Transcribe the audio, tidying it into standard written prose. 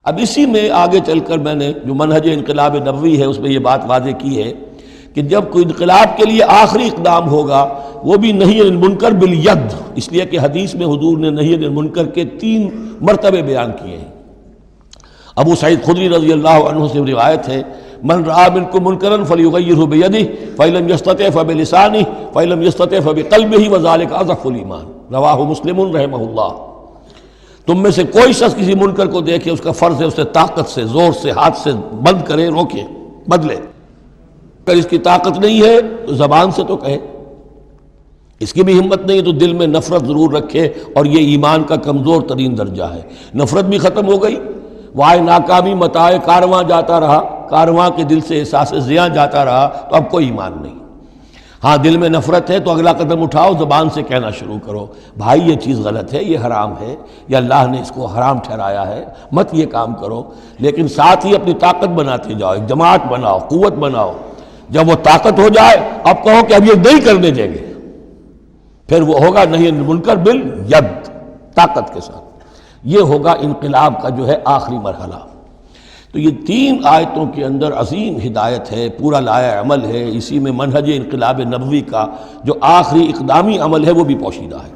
اب اسی میں آگے چل کر میں نے جو منہج انقلاب نبوی ہے اس میں یہ بات واضح کی ہے کہ جب کوئی انقلاب کے لیے آخری اقدام ہوگا وہ بھی نہی عن المنکر بالید، اس لیے کہ حدیث میں حضور نے نہی عن المنکر کے 3 مرتبے بیان کیے ہیں۔ ابو سعید خدری رضی اللہ عنہ سے روایت ہے، من رآ منکم منکرا فلیغیرہ بیدہ فإن لم یستطع فبلسانہ فإن لم یستطع فبقلبہ وذلک اضعف الایمان، رواہ مسلم رحمہ اللہ۔ تم میں سے کوئی شخص کسی منکر کو دیکھے، اس کا فرض ہے اسے طاقت سے، زور سے، ہاتھ سے بند کرے، روکے، بدلے۔ اگر اس کی طاقت نہیں ہے تو زبان سے تو کہے، اس کی بھی ہمت نہیں ہے تو دل میں نفرت ضرور رکھے، اور یہ ایمان کا کمزور ترین درجہ ہے۔ نفرت بھی ختم ہو گئی، وائے ناکامی متاع کارواں جاتا رہا، کارواں کے دل سے احساس زیاں جاتا رہا تو اب کوئی ایمان نہیں۔ ہاں دل میں نفرت ہے تو اگلا قدم اٹھاؤ، زبان سے کہنا شروع کرو، بھائی یہ چیز غلط ہے، یہ حرام ہے، یا اللہ نے اس کو حرام ٹھہرایا ہے، مت یہ کام کرو۔ لیکن ساتھ ہی اپنی طاقت بناتے جاؤ، ایک جماعت بناؤ، قوت بناؤ۔ جب وہ طاقت ہو جائے اب کہو کہ اب یہ نہیں کرنے دیں گے، پھر وہ ہوگا نہی عن المنکر بالید، طاقت کے ساتھ۔ یہ ہوگا انقلاب کا جو ہے آخری مرحلہ۔ تو یہ 3 آیتوں کے اندر عظیم ہدایت ہے، پورا لایا عمل ہے، اسی میں منہج انقلاب نبوی کا جو آخری اقدامی عمل ہے وہ بھی پوشیدہ ہے۔